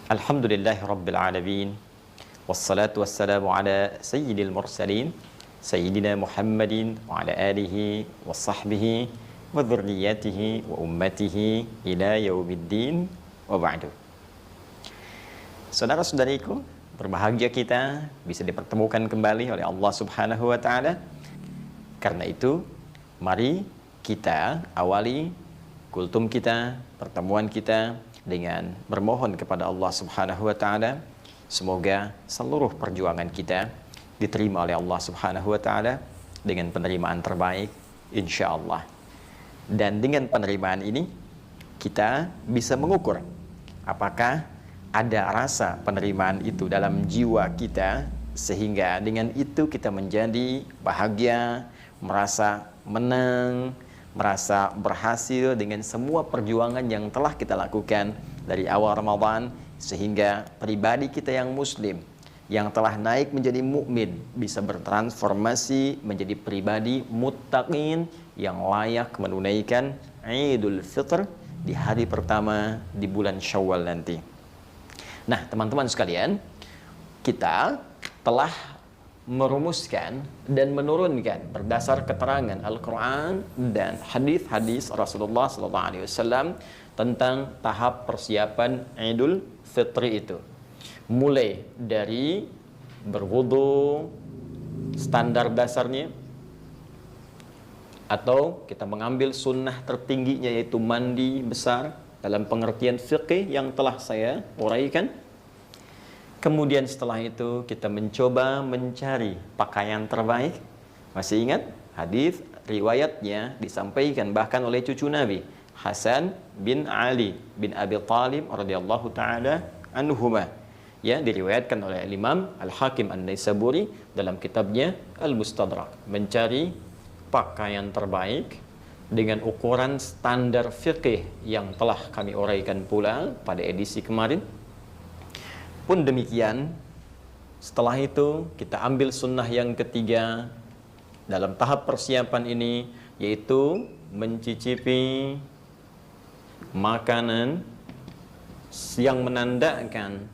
Alhamdulillahi Rabbil Alamin. Wassalatu wassalamu ala sayyidil mursalin Sayyidina Muhammadin wa ala alihi wa sahbihi wa dhurriyyatihi wa ummatihi ila yaumiddin wa ba'du. Saudara-saudariku, berbahagia kita bisa dipertemukan kembali oleh Allah Subhanahu wa taala. Karena itu, mari kita awali kultum kita, pertemuan kita dengan bermohon kepada Allah Subhanahu wa taala semoga seluruh perjuangan kita diterima oleh Allah Subhanahu wa taala dengan penerimaan terbaik insyaallah. Dan dengan penerimaan ini kita bisa mengukur apakah ada rasa penerimaan itu dalam jiwa kita sehingga dengan itu kita menjadi bahagia, merasa menang, merasa berhasil dengan semua perjuangan yang telah kita lakukan dari awal Ramadan sehingga pribadi kita yang muslim yang telah naik menjadi mukmin bisa bertransformasi menjadi pribadi muttaqin yang layak menunaikan Idul Fitr di hari pertama di bulan Syawal nanti. Nah, teman-teman sekalian, kita telah merumuskan dan menurunkan berdasar keterangan Al-Quran dan hadis-hadis Rasulullah SAW tentang tahap persiapan Idul Fitri itu. Mulai dari berwudu standar dasarnya, atau kita mengambil sunnah tertingginya yaitu mandi besar dalam pengertian fiqih yang telah saya uraikan. Kemudian setelah itu kita mencoba mencari pakaian terbaik. Masih ingat hadis riwayatnya disampaikan bahkan oleh cucu Nabi Hasan bin Ali bin Abi Thalib radhiyallahu taala anhuma. Ya, diriwayatkan oleh Imam Al-Hakim An-Naisaburi dalam kitabnya Al-Mustadrak, mencari pakaian terbaik dengan ukuran standar fiqih yang telah kami uraikan pula pada edisi kemarin. Pun demikian, setelah itu kita ambil sunnah yang ketiga dalam tahap persiapan ini, yaitu mencicipi makanan yang menandakan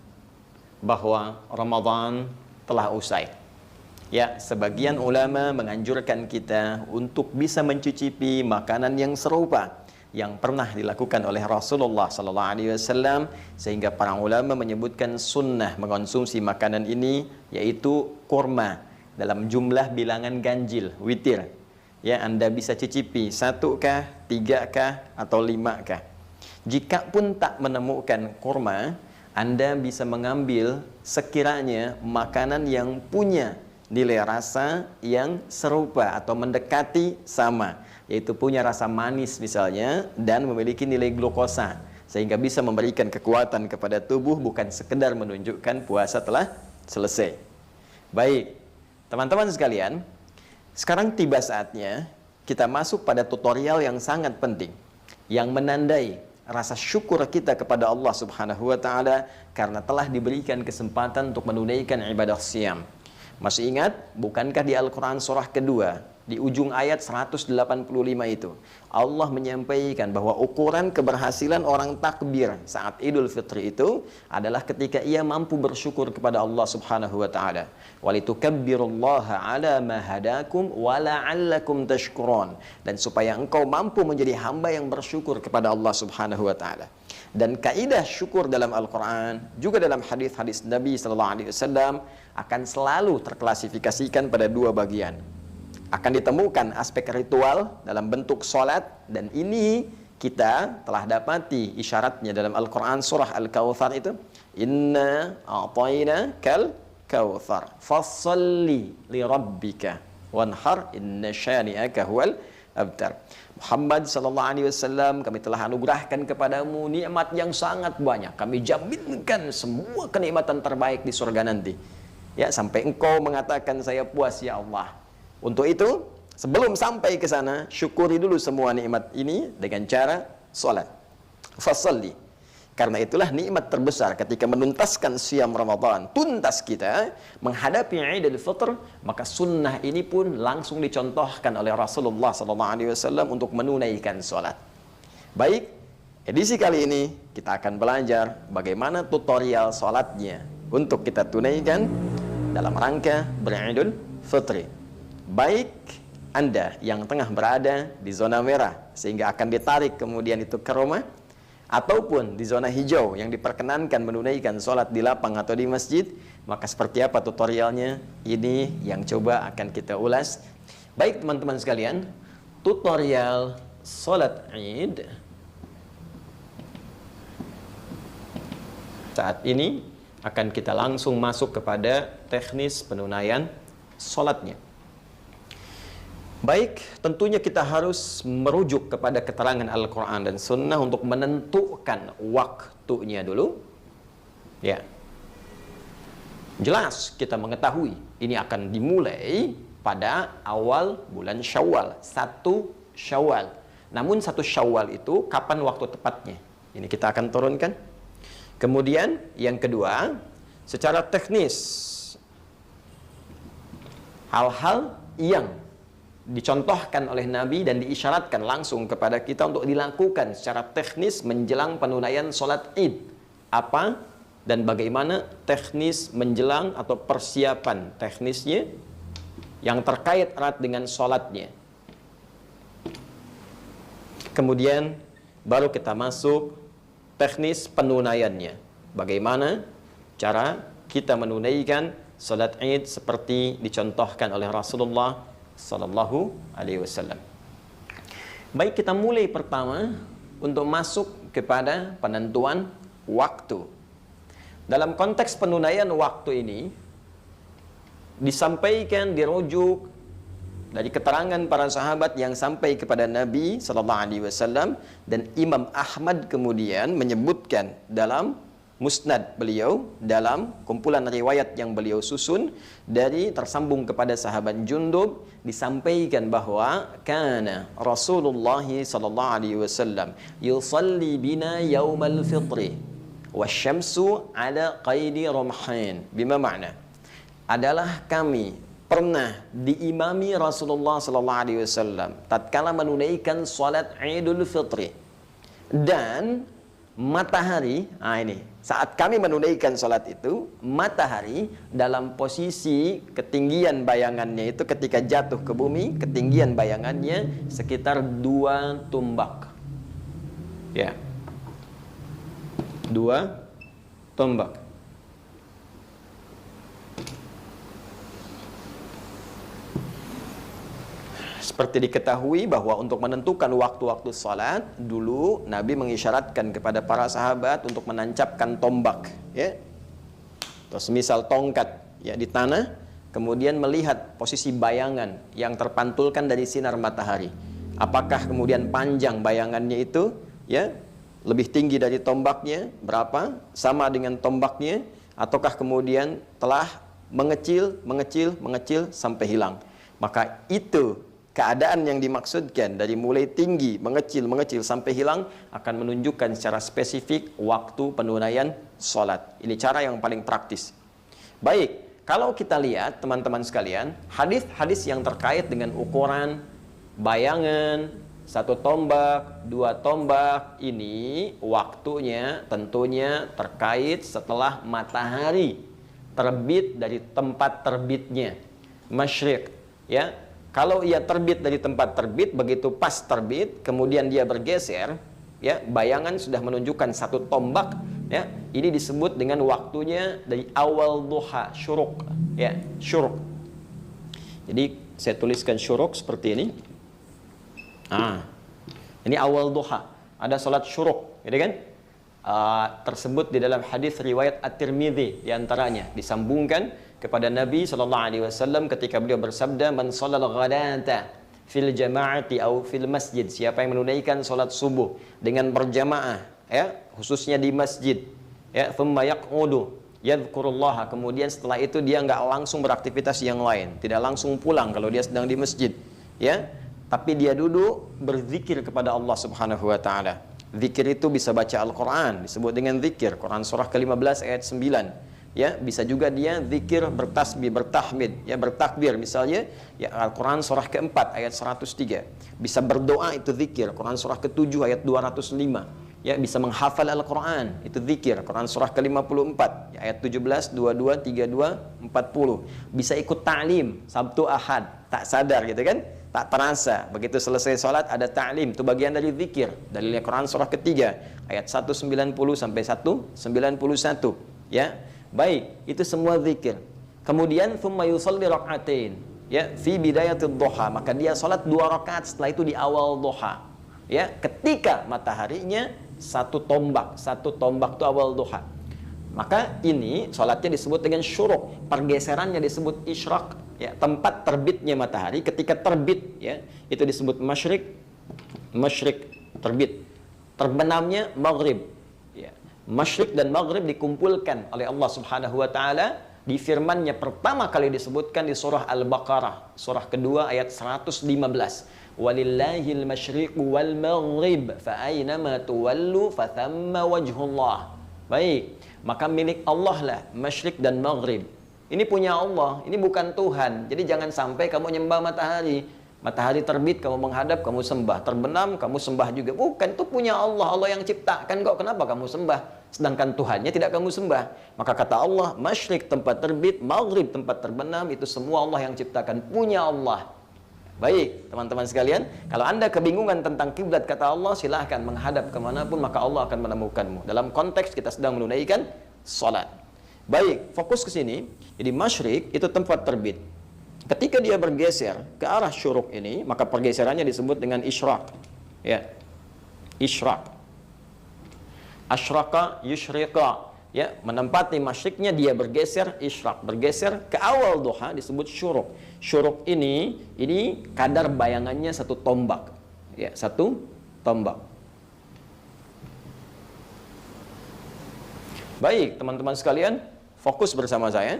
bahwa Ramadan telah usai. Ya, sebagian ulama menganjurkan kita untuk bisa mencicipi makanan yang serupa yang pernah dilakukan oleh Rasulullah SAW, sehingga para ulama menyebutkan sunnah mengonsumsi makanan ini yaitu kurma dalam jumlah bilangan ganjil, witir. Ya, Anda bisa cicipi 1-kah, 3-kah, atau 5-kah. Jika pun tak menemukan kurma, Anda bisa mengambil sekiranya makanan yang punya nilai rasa yang serupa atau mendekati sama, yaitu punya rasa manis misalnya dan memiliki nilai glukosa sehingga bisa memberikan kekuatan kepada tubuh, bukan sekedar menunjukkan puasa telah selesai. Baik, teman-teman sekalian, sekarang tiba saatnya kita masuk pada tutorial yang sangat penting yang menandai rasa syukur kita kepada Allah Subhanahu wa taala karena telah diberikan kesempatan untuk menunaikan ibadah siam. Masih ingat, bukankah di Al-Quran surah kedua di ujung ayat 185 itu Allah menyampaikan bahwa ukuran keberhasilan orang takbir saat Idul Fitri itu adalah ketika ia mampu bersyukur kepada Allah Subhanahu wa taala. Walitukabbirullaha ala ma hadakum wa la'allakum tashkurun, dan supaya engkau mampu menjadi hamba yang bersyukur kepada Allah Subhanahu wa taala. Dan kaidah syukur dalam Al-Quran juga dalam hadis-hadis Nabi sallallahu alaihi wasallam akan selalu terklasifikasikan pada dua bagian. Akan ditemukan aspek ritual dalam bentuk sholat, dan ini kita telah dapati isyaratnya dalam Al-Quran surah Al-Kawthar itu, inna a'tayna kal kawthar fassalli li rabbika wanhar inna syani'aka huwal abtar. Muhammad sallallahu alaihi wasallam, kami telah anugerahkan kepadamu nikmat yang sangat banyak. Kami jaminkan semua kenikmatan terbaik di surga nanti. Ya, sampai engkau mengatakan saya puas ya Allah. Untuk itu, sebelum sampai ke sana, syukuri dulu semua nikmat ini dengan cara salat. Fasalli. Karena itulah nikmat terbesar ketika menuntaskan siam Ramadan, tuntas kita menghadapi Idul Fitr, maka sunnah ini pun langsung dicontohkan oleh Rasulullah SAW untuk menunaikan salat. Baik, Edisi kali ini kita akan belajar bagaimana tutorial sholatnya untuk kita tunaikan dalam rangka beridul fitri. Baik Anda yang tengah berada di zona merah sehingga akan ditarik kemudian itu ke rumah, ataupun di zona hijau yang diperkenankan menunaikan sholat di lapang atau di masjid, maka seperti apa tutorialnya? Ini yang coba akan kita ulas. Baik teman-teman sekalian, tutorial sholat Id saat ini akan kita langsung masuk kepada teknis penunaian sholatnya. Baik, tentunya kita harus merujuk kepada keterangan Al-Quran dan Sunnah untuk menentukan waktunya dulu. Ya, jelas kita mengetahui ini akan dimulai pada awal bulan Syawal, 1 Syawal. Namun 1 Syawal itu kapan waktu tepatnya? Ini kita akan turunkan. Kemudian yang kedua, secara teknis, hal-hal yang dicontohkan oleh Nabi dan diisyaratkan langsung kepada kita untuk dilakukan secara teknis menjelang penunaian sholat Id. Apa dan bagaimana teknis menjelang atau persiapan teknisnya yang terkait erat dengan sholatnya. Kemudian baru kita masuk teknis penunaiannya. Bagaimana cara kita menunaikan salat Id seperti dicontohkan oleh Rasulullah sallallahu alaihi wasallam. Baik, kita mulai pertama untuk masuk kepada penentuan waktu. Dalam konteks penunaian waktu ini disampaikan, dirujuk dari keterangan para sahabat yang sampai kepada Nabi sallallahu alaihi wasallam, dan Imam Ahmad kemudian menyebutkan dalam musnad beliau, dalam kumpulan riwayat yang beliau susun dari tersambung kepada sahabat Jundub, disampaikan bahwa kana Rasulullah sallallahu alaihi wasallam yusalli bina yaumal fitri wasyamsu ala qaidi rumhain. Bima makna adalah kami pernah diimami Rasulullah sallallahu alaihi wasallam tatkala menunaikan salat Idul Fitri, dan matahari, ini saat kami menunaikan salat itu, matahari dalam posisi ketinggian bayangannya itu ketika jatuh ke bumi, ketinggian bayangannya sekitar 2 tombak. Ya. 2 tombak. Seperti diketahui bahwa untuk menentukan waktu-waktu salat, dulu Nabi mengisyaratkan kepada para sahabat untuk menancapkan tombak, ya, atau semisal tongkat, ya, di tanah, kemudian melihat posisi bayangan yang terpantulkan dari sinar matahari. Apakah kemudian panjang bayangannya itu, ya, lebih tinggi dari tombaknya, berapa, sama dengan tombaknya, ataukah kemudian telah mengecil sampai hilang. Maka itu keadaan yang dimaksudkan dari mulai tinggi, mengecil sampai hilang akan menunjukkan secara spesifik waktu penunaian sholat. Ini cara yang paling praktis. Baik, kalau kita lihat teman-teman sekalian, hadis-hadis yang terkait dengan ukuran bayangan 1 tombak, 2 tombak, ini waktunya tentunya terkait setelah matahari terbit dari tempat terbitnya, masyriq, ya. Kalau ia terbit dari tempat terbit, begitu pas terbit, kemudian dia bergeser, ya, bayangan sudah menunjukkan 1 tombak, ya. Ini disebut dengan waktunya dari awal duha, syuruk, ya, syuruk. Jadi saya tuliskan syuruk seperti ini. Ini awal duha. Ada salat syuruk, gitu kan? Tersebut di dalam hadis riwayat At-Tirmidzi diantaranya disambungkan kepada Nabi sallallahu alaihi wasallam ketika beliau bersabda, man shallal ghadata fil jama'ati au fil masjid, siapa yang menunaikan salat subuh dengan berjamaah, ya, khususnya di masjid, ya, thumma yaq'udu yadhkurullaha, kemudian setelah itu dia enggak langsung beraktivitas yang lain, tidak langsung pulang kalau dia sedang di masjid, ya, tapi dia duduk berzikir kepada Allah Subhanahu wa taala. Zikir itu bisa baca Al-Quran, disebut dengan zikir. Quran surah ke-15 ayat 9. Ya, bisa juga dia zikir bertasbih, bertahmid, ya, bertakbir misalnya, ya, Al-Quran surah ke-4 ayat 103. Bisa berdoa, itu zikir. Quran surah ke-7 ayat 205. ya bisa menghafal Al-Quran, itu zikir. Quran surah ke-54, ya, ayat 17, 22, 32, 40. Bisa ikut ta'lim, Sabtu Ahad, tak sadar gitu kan, tak terasa. Begitu selesai sholat ada ta'lim, itu bagian dari zikir. Dalilnya Quran surah ketiga, ayat 190 sampai 191. Ya, baik, itu semua zikir. Kemudian thumma yusalli rak'atain, ya, fi bidayatid duha, maka dia sholat 2 rakaat setelah itu di awal duha. Ya, ketika mataharinya satu tombak itu awal duha. Maka ini sholatnya disebut dengan syuruk, pergeserannya disebut isyraq, ya, tempat terbitnya matahari ketika terbit, ya, itu disebut masyrik, terbit. Terbenamnya maghrib, ya. Masyrik dan maghrib dikumpulkan oleh Allah Subhanahu wa taala di firman-Nya pertama kali disebutkan di surah Al-Baqarah, surah kedua ayat 115. Walillahil masyriqu wal maghrib fa aynama tuwallu fa thamma wajhullah. Baik, maka milik Allah lah masyriq dan maghrib. Ini punya Allah, ini bukan Tuhan. Jadi jangan sampai kamu nyembah matahari. Matahari terbit kamu menghadap, kamu sembah. Terbenam kamu sembah juga. Bukan, itu punya Allah, Allah yang ciptakan kok. Kenapa kamu sembah? Sedangkan Tuhannya tidak kamu sembah. Maka kata Allah, masyriq tempat terbit, maghrib tempat terbenam, itu semua Allah yang ciptakan, punya Allah. Baik, teman-teman sekalian, kalau Anda kebingungan tentang kiblat kata Allah, silahkan menghadap kemanapun, maka Allah akan menemukanmu. Dalam konteks kita sedang menunaikan salat. Baik, fokus ke sini. Jadi masyriq itu tempat terbit. Ketika dia bergeser ke arah syuruk ini, maka pergeserannya disebut dengan isyraq. Ya, isyraq. Asyraka yusyriqa. Ya, menempati masyriknya dia bergeser, isyraq, bergeser ke awal duha disebut syuruk. Syuruk ini kadar bayangannya 1 tombak. Ya, 1 tombak. Baik, teman-teman sekalian, fokus bersama saya.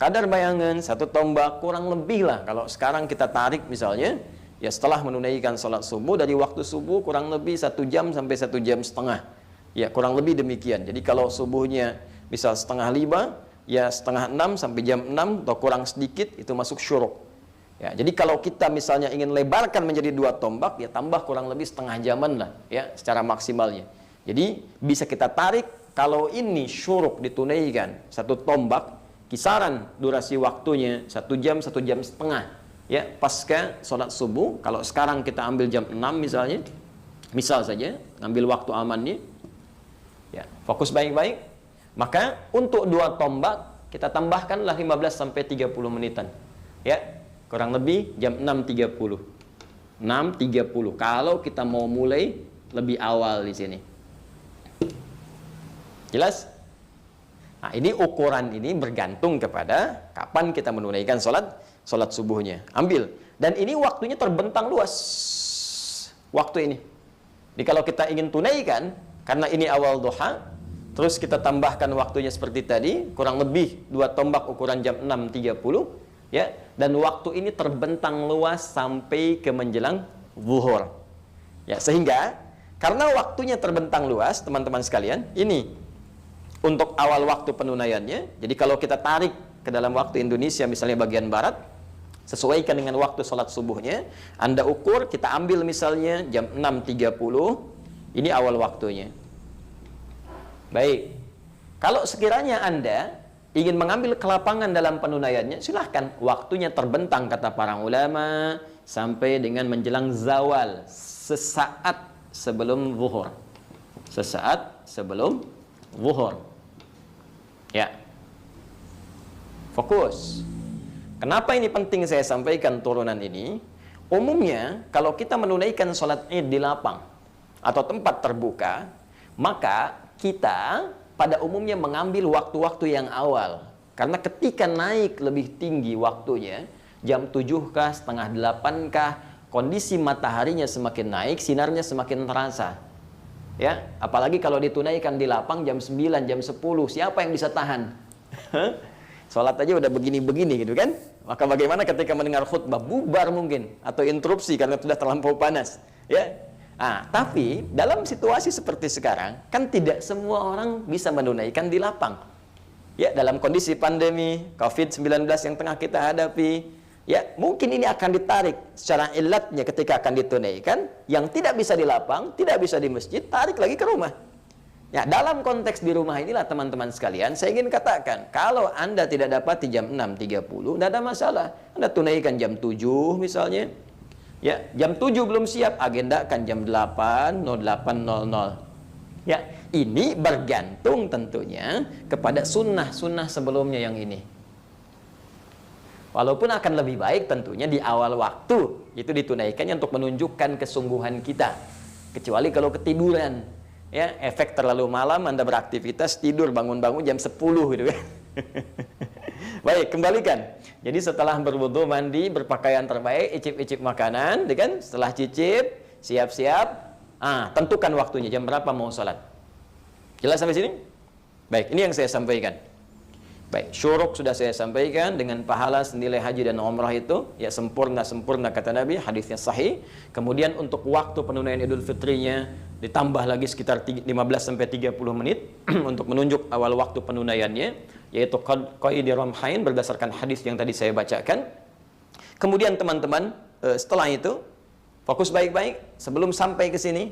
Kadar bayangan 1 tombak kurang lebih lah. Kalau sekarang kita tarik misalnya, ya setelah menunaikan sholat subuh, dari waktu subuh kurang lebih 1 jam sampai 1 jam setengah. Ya, kurang lebih demikian. Jadi kalau subuhnya misal 4:30, ya 5:30 sampai jam 6 atau kurang sedikit itu masuk syuruk. Ya, jadi kalau kita misalnya ingin lebarkan menjadi 2 tombak, ya tambah kurang lebih setengah jaman lah, ya, secara maksimalnya. Jadi bisa kita tarik kalau ini syuruk ditunaikan 1 tombak, kisaran durasi waktunya 1 jam, 1 jam setengah. Ya, pasca sholat subuh. Kalau sekarang kita ambil jam 6 misalnya, misal saja, ngambil waktu amannya. Ya, fokus baik-baik. Maka untuk 2 tombak kita tambahkanlah 15 sampai 30 menitan. Ya, kurang lebih jam 6.30. 6.30 kalau kita mau mulai lebih awal di sini. Jelas? Nah, ini ukuran ini bergantung kepada kapan kita menunaikan sholat subuhnya. Ambil. Dan ini waktunya terbentang luas. Waktu ini. Jadi kalau kita ingin tunaikan, karena ini awal duha, terus kita tambahkan waktunya seperti tadi, kurang lebih 2 tombak ukuran jam 6.30, ya, dan waktu ini terbentang luas sampai ke menjelang zuhur. Ya, sehingga karena waktunya terbentang luas, teman-teman sekalian, ini untuk awal waktu penunaiannya. Jadi kalau kita tarik ke dalam waktu Indonesia misalnya bagian barat, sesuaikan dengan waktu sholat subuhnya, Anda ukur, kita ambil misalnya jam 6.30, ini awal waktunya. Baik. Kalau sekiranya Anda ingin mengambil kelapangan dalam penunaiannya, silahkan. Waktunya terbentang, kata para ulama, sampai dengan menjelang zawal, sesaat sebelum zuhur. Sesaat sebelum zuhur. Ya. Fokus. Kenapa ini penting saya sampaikan turunan ini? Umumnya, kalau kita menunaikan sholat id di lapang atau tempat terbuka, maka kita pada umumnya mengambil waktu-waktu yang awal. Karena ketika naik lebih tinggi waktunya, jam 7 kah, setengah 8 kah, kondisi mataharinya semakin naik, sinarnya semakin terasa. Ya, apalagi kalau ditunaikan di lapang jam 9, jam 10, siapa yang bisa tahan? Sholat aja udah begini-begini gitu kan? Maka bagaimana ketika mendengar khutbah, bubar mungkin, atau interupsi karena sudah terlampau panas. Ya. Tapi dalam situasi seperti sekarang, kan tidak semua orang bisa menunaikan di lapang. Ya, dalam kondisi pandemi COVID-19 yang tengah kita hadapi, Ya, mungkin ini akan ditarik secara ilatnya ketika akan ditunaikan, yang tidak bisa di lapang, tidak bisa di masjid, tarik lagi ke rumah. Ya, dalam konteks di rumah inilah teman-teman sekalian, saya ingin katakan, kalau Anda tidak dapat di jam 6.30, tidak ada masalah. Anda tunaikan jam 7 misalnya. Ya, jam 7 belum siap, agendakan jam 8, 08.00. Ya, ini bergantung tentunya kepada sunnah-sunnah sebelumnya yang ini. Walaupun akan lebih baik tentunya di awal waktu itu ditunaikannya untuk menunjukkan kesungguhan kita. Kecuali kalau ketiduran, ya, efek terlalu malam Anda beraktivitas, tidur bangun-bangun jam 10 gitu kan. Baik, kembalikan. Jadi setelah berwudu, mandi, berpakaian terbaik, icip-icip makanan, kan? Setelah cicip, siap-siap, tentukan waktunya jam berapa mau sholat. Jelas sampai sini? Baik, ini yang saya sampaikan. Baik, syuruk sudah saya sampaikan, dengan pahala senilai haji dan umrah itu, ya sempurna kata Nabi, hadisnya sahih. Kemudian untuk waktu penunaian Idul Fitrinya ditambah lagi sekitar 15-30 menit untuk menunjuk awal waktu penunaiannya, yaitu qaidi ramhain berdasarkan hadis yang tadi saya bacakan. Kemudian teman-teman, setelah itu fokus baik-baik. Sebelum sampai ke sini,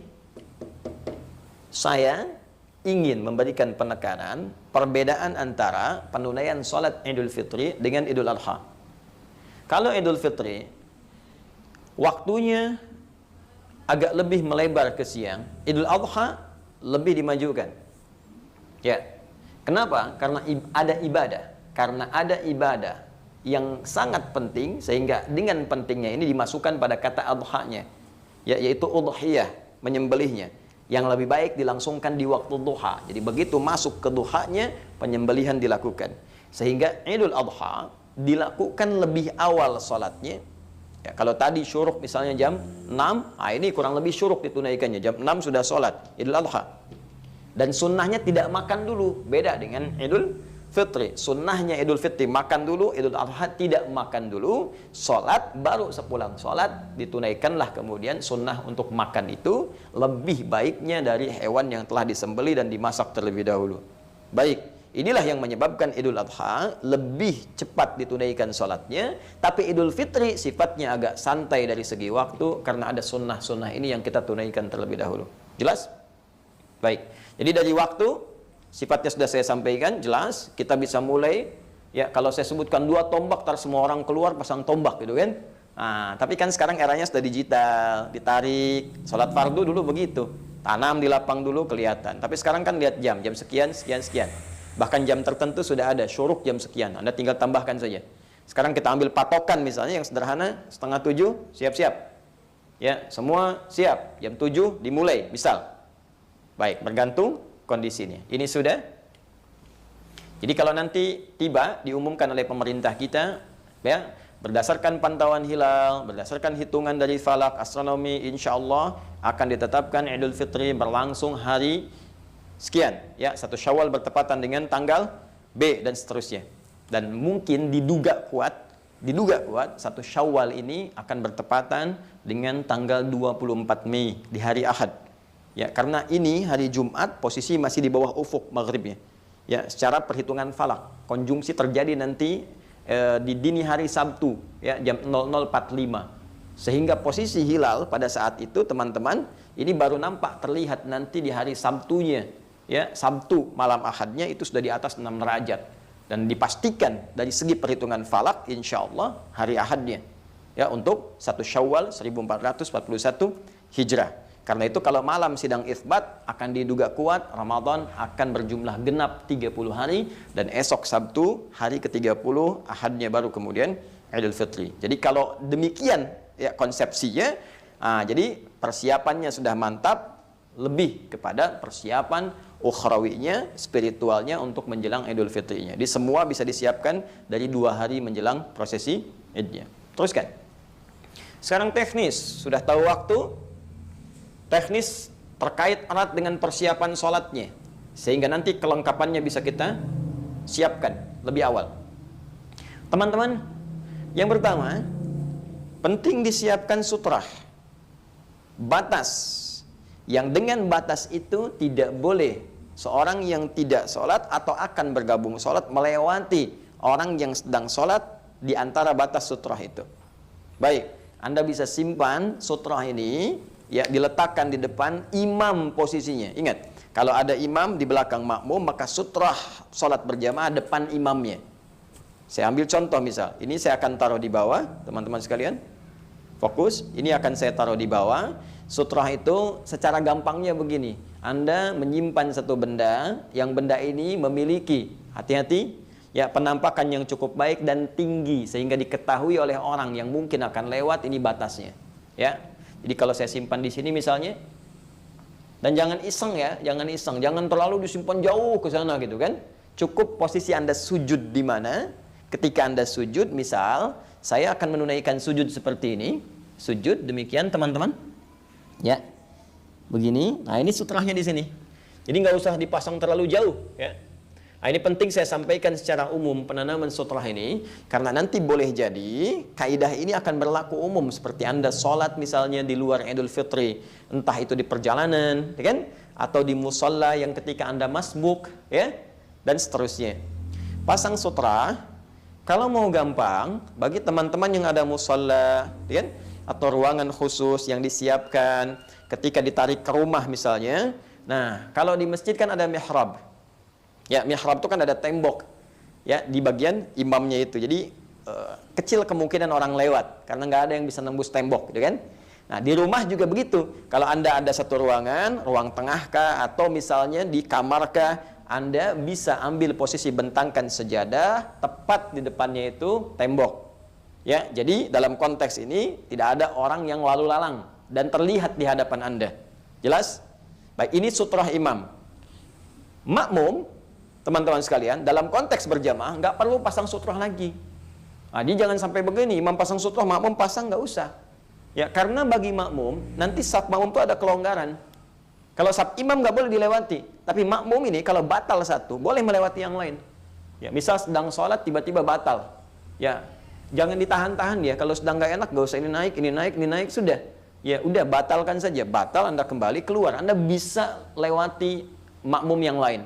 saya ingin memberikan penekanan perbedaan antara penunaian sholat Idul Fitri dengan Idul Adha. Kalau Idul Fitri waktunya agak lebih melebar ke siang, Idul Adha lebih dimajukan. Ya, kenapa? Karena ada ibadah yang sangat penting, sehingga dengan pentingnya ini dimasukkan pada kata adhanya, yaitu udhiyah, menyembelihnya, yang lebih baik dilangsungkan di waktu duha. Jadi begitu masuk ke duhanya, penyembelihan dilakukan. Sehingga Idul Adha dilakukan lebih awal sholatnya. Ya, kalau tadi syuruk misalnya jam 6, ini kurang lebih syuruk ditunaikannya. Jam 6 sudah sholat Idul Adha. Dan sunnahnya tidak makan dulu. Beda dengan Idul Fitri. Sunnahnya Idul Fitri makan dulu, Idul Adha tidak makan dulu, sholat, baru sepulang sholat ditunaikanlah kemudian sunnah untuk makan itu, lebih baiknya dari hewan yang telah disembelih dan dimasak terlebih dahulu. Baik, inilah yang menyebabkan Idul Adha lebih cepat ditunaikan sholatnya, tapi Idul Fitri sifatnya agak santai dari segi waktu, karena ada sunnah-sunnah ini yang kita tunaikan terlebih dahulu. Jelas? Baik, jadi dari waktu sifatnya sudah saya sampaikan, jelas. Kita bisa mulai, ya kalau saya sebutkan 2 tombak, tar semua orang keluar pasang tombak gitu kan. Tapi kan sekarang eranya sudah digital, ditarik. Sholat fardu dulu begitu, tanam di lapang dulu kelihatan. Tapi sekarang kan lihat jam sekian, sekian, sekian. Bahkan jam tertentu sudah ada, syuruk jam sekian, Anda tinggal tambahkan saja. Sekarang kita ambil patokan misalnya yang sederhana, 6:30, siap-siap. Ya, semua siap, jam 7 dimulai, misal. Baik, bergantung kondisinya. Ini sudah. Jadi kalau nanti tiba diumumkan oleh pemerintah kita, ya, berdasarkan pantauan hilal, berdasarkan hitungan dari falak astronomi, insya Allah akan ditetapkan Idul Fitri berlangsung hari sekian, ya, 1 Syawal bertepatan dengan tanggal B dan seterusnya. Dan mungkin diduga kuat 1 Syawal ini akan bertepatan dengan tanggal 24 Mei di hari Ahad. Ya, karena ini hari Jumat, posisi masih di bawah ufuk maghribnya. Ya, secara perhitungan falak, konjungsi terjadi nanti di dini hari Sabtu, ya, jam 00.45. Sehingga posisi hilal pada saat itu, teman-teman, ini baru nampak terlihat nanti di hari Sabtunya. Ya, Sabtu malam Ahadnya itu sudah di atas 6 derajat. Dan dipastikan dari segi perhitungan falak, insya Allah hari Ahadnya. Ya, untuk 1 Syawal 1441 Hijrah. Karena itu kalau malam sidang itsbat akan diduga kuat Ramadan akan berjumlah genap 30 hari, dan esok Sabtu hari ke-30 Ahadnya baru kemudian Idul Fitri. Jadi kalau demikian, ya, konsepsinya, jadi persiapannya sudah mantap, lebih kepada persiapan ukhrawinya, spiritualnya untuk menjelang Idul Fitrinya. Jadi semua bisa disiapkan dari 2 hari menjelang prosesi Idnya. Teruskan. Sekarang teknis, sudah tahu waktu. Teknis terkait erat dengan persiapan sholatnya, sehingga nanti kelengkapannya bisa kita siapkan lebih awal. Teman-teman, yang pertama, penting disiapkan sutrah, batas, yang dengan batas itu tidak boleh seorang yang tidak sholat atau akan bergabung sholat melewati orang yang sedang sholat di antara batas sutrah itu. Baik, Anda bisa simpan sutrah ini, ya, diletakkan di depan imam posisinya. Ingat, kalau ada imam di belakang makmum, maka sutrah sholat berjamaah depan imamnya. Saya ambil contoh misal, ini saya akan taruh di bawah, teman-teman sekalian. Fokus, ini akan saya taruh di bawah. Sutrah itu secara gampangnya begini. Anda menyimpan satu benda, yang benda ini memiliki, hati-hati, ya, penampakan yang cukup baik dan tinggi sehingga diketahui oleh orang yang mungkin akan lewat, ini batasnya. Ya. Jadi kalau saya simpan di sini misalnya, dan jangan iseng ya, jangan terlalu disimpan jauh ke sana gitu kan. Cukup posisi Anda sujud di mana. Ketika Anda sujud, misal saya akan menunaikan sujud seperti ini. Sujud demikian teman-teman. Ya. Begini. Nah, ini sutrahnya di sini. Jadi nggak usah dipasang terlalu jauh ya. Nah, ini penting saya sampaikan secara umum penanaman sutrah ini, karena nanti boleh jadi kaidah ini akan berlaku umum seperti Anda sholat misalnya di luar Idul Fitri, entah itu di perjalanan, ya kan? Atau di musola yang ketika Anda masbuk, ya, dan seterusnya. Pasang sutrah, kalau mau gampang, bagi teman-teman yang ada musola, ya kan? Atau ruangan khusus yang disiapkan ketika ditarik ke rumah misalnya. Nah, kalau di masjid kan ada mihrab. Ya, mihrab itu kan ada tembok ya di bagian imamnya itu. Jadi kecil kemungkinan orang lewat karena nggak ada yang bisa nembus tembok, gitu kan? Nah, di rumah juga begitu. Kalau Anda ada satu ruangan, ruang tengah kah atau misalnya di kamar kah, Anda bisa ambil posisi bentangkan sejadah tepat di depannya itu tembok. Ya, jadi dalam konteks ini tidak ada orang yang lalu lalang dan terlihat di hadapan Anda. Jelas? Baik, ini sutrah imam. Makmum, teman-teman sekalian, dalam konteks berjamaah nggak perlu pasang sutrah lagi. Nah, dia jangan sampai begini, imam pasang sutrah, makmum pasang, nggak usah. Ya, karena bagi makmum, nanti saf makmum itu ada kelonggaran. Kalau saf imam nggak boleh dilewati, tapi makmum ini kalau batal satu, boleh melewati yang lain. Ya, misal sedang sholat tiba-tiba batal. Ya, jangan ditahan-tahan ya. Kalau sedang nggak enak, nggak usah ini naik, sudah. Ya, udah batalkan saja. Batal, Anda kembali keluar. Anda bisa lewati makmum yang lain.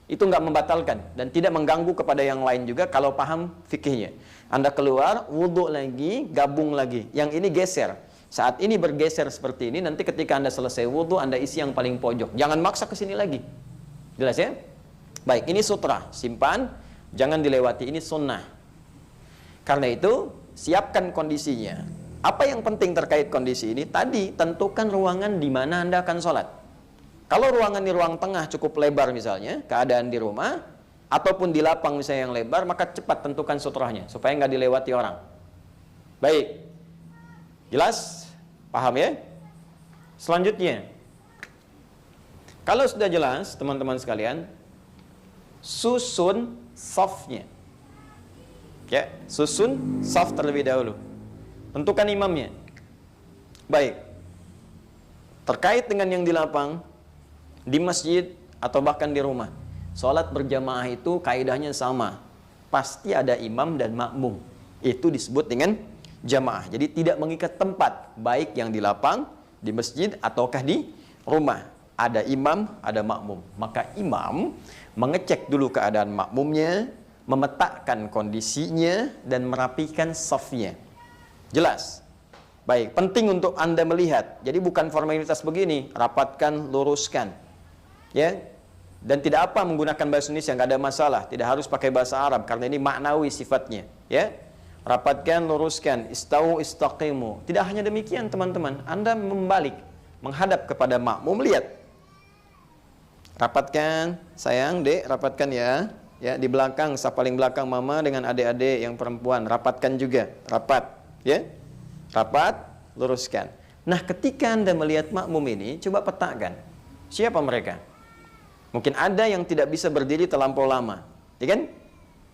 Itu nggak membatalkan dan tidak mengganggu kepada yang lain juga kalau paham fikihnya. Anda keluar, wudhu lagi, gabung lagi. Yang ini geser. Saat ini bergeser seperti ini, nanti ketika Anda selesai wudhu, Anda isi yang paling pojok. Jangan maksa ke sini lagi. Jelas ya? Baik, ini sutrah. Simpan, jangan dilewati. Ini sunnah. Karena itu, siapkan kondisinya. Apa yang penting terkait kondisi ini? Tadi, tentukan ruangan di mana Anda akan sholat. Kalau ruangan di ruang tengah cukup lebar misalnya, keadaan di rumah, ataupun di lapang misalnya yang lebar, maka cepat tentukan sutrahnya, supaya nggak dilewati orang. Baik. Jelas? Paham ya? Selanjutnya, kalau sudah jelas, teman-teman sekalian, susun safnya. Ya, susun saf terlebih dahulu. Tentukan imamnya. Baik. Terkait dengan yang di lapang, di masjid atau bahkan di rumah, sholat berjamaah itu kaidahnya sama. Pasti ada imam dan makmum. Itu disebut dengan jamaah. Jadi tidak mengikat tempat, baik yang di lapang, di masjid ataukah di rumah. Ada imam, ada makmum. Maka imam mengecek dulu keadaan makmumnya, memetakkan kondisinya dan merapikan safnya. Jelas? Baik, penting untuk Anda melihat. Jadi bukan formalitas begini, rapatkan, luruskan. Ya, dan tidak apa menggunakan bahasa Indonesia, nggak ada masalah. Tidak harus pakai bahasa Arab karena ini maknawi sifatnya. Ya, rapatkan, luruskan, istau, istaqimu. Tidak hanya demikian teman-teman, Anda membalik, menghadap kepada makmum, lihat. Rapatkan, sayang, dek, rapatkan ya. Ya, di belakang, saf paling belakang mama dengan adik-adik yang perempuan, rapatkan juga, rapat. Ya, rapat, luruskan. Nah, ketika Anda melihat makmum ini, coba petakan siapa mereka. Mungkin ada yang tidak bisa berdiri terlampau lama, ya kan?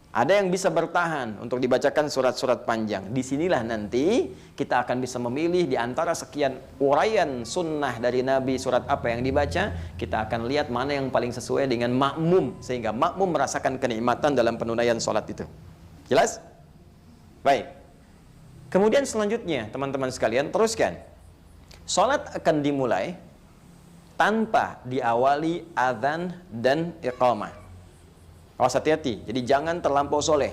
Ada yang bisa bertahan untuk dibacakan surat-surat panjang. Disinilah nanti kita akan bisa memilih di antara sekian uraian sunnah dari Nabi, surat apa yang dibaca. Kita akan lihat mana yang paling sesuai dengan makmum, sehingga makmum merasakan kenikmatan dalam penunaian sholat itu. Jelas? Baik. Kemudian selanjutnya, teman-teman sekalian, teruskan. Sholat akan dimulai tanpa diawali azan dan iqamah. Awas hati-hati, jadi jangan terlampau soleh.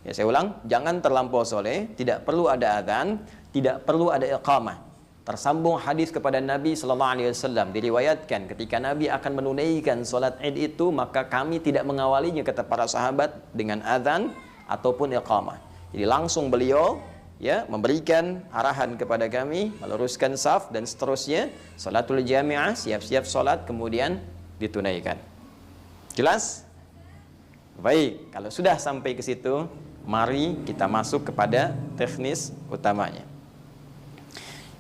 Ya, saya ulang, jangan terlampau soleh, tidak perlu ada adzan, tidak perlu ada iqamah. Tersambung hadis kepada Nabi sallallahu alaihi wasallam, diriwayatkan ketika Nabi akan menunaikan salat Id itu, maka kami tidak mengawalinya, kata para sahabat, dengan adzan ataupun iqamah. Jadi langsung beliau ya memberikan arahan kepada kami, meluruskan saf dan seterusnya, salatul jami'ah, siap-siap salat kemudian ditunaikan. Jelas? Baik, kalau sudah sampai ke situ, mari kita masuk kepada teknis utamanya.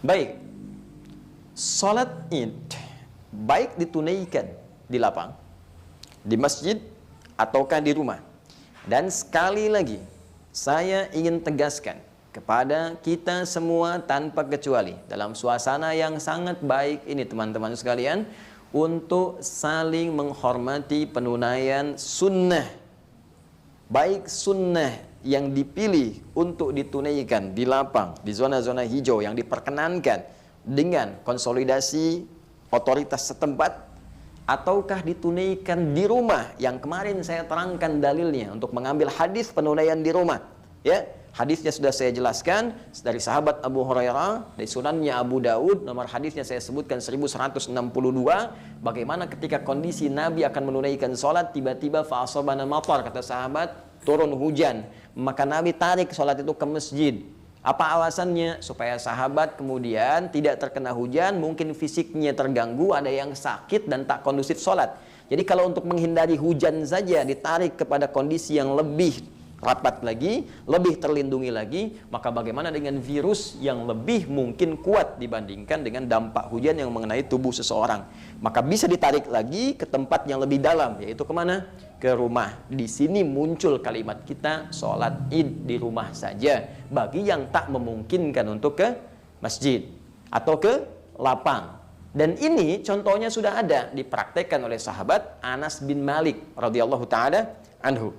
Baik, salat Id baik ditunaikan di lapang, di masjid, ataukah di rumah. Dan sekali lagi, saya ingin tegaskan kepada kita semua tanpa kecuali, dalam suasana yang sangat baik ini teman-teman sekalian, untuk saling menghormati penunaian sunnah. Baik sunnah yang dipilih untuk ditunaikan di lapang, di zona-zona hijau yang diperkenankan dengan konsolidasi otoritas setempat, ataukah ditunaikan di rumah yang kemarin saya terangkan dalilnya untuk mengambil hadis penunaian di rumah. Ya, hadisnya sudah saya jelaskan dari sahabat Abu Hurairah, dari sunannya Abu Daud, nomor hadisnya saya sebutkan 1162, bagaimana ketika kondisi Nabi akan menunaikan sholat, tiba-tiba fa'asabana matar, kata sahabat, turun hujan, maka Nabi tarik sholat itu ke masjid. Apa alasannya? Supaya sahabat kemudian tidak terkena hujan, mungkin fisiknya terganggu, ada yang sakit dan tak kondusif sholat. Jadi kalau untuk menghindari hujan saja ditarik kepada kondisi yang lebih rapat lagi, lebih terlindungi lagi, maka bagaimana dengan virus yang lebih mungkin kuat dibandingkan dengan dampak hujan yang mengenai tubuh seseorang. Maka bisa ditarik lagi ke tempat yang lebih dalam, yaitu kemana? Ke rumah. Di sini muncul kalimat kita, sholat Id di rumah saja, bagi yang tak memungkinkan untuk ke masjid atau ke lapang. Dan ini contohnya sudah ada dipraktekkan oleh sahabat Anas bin Malik radhiyallahu taala anhu.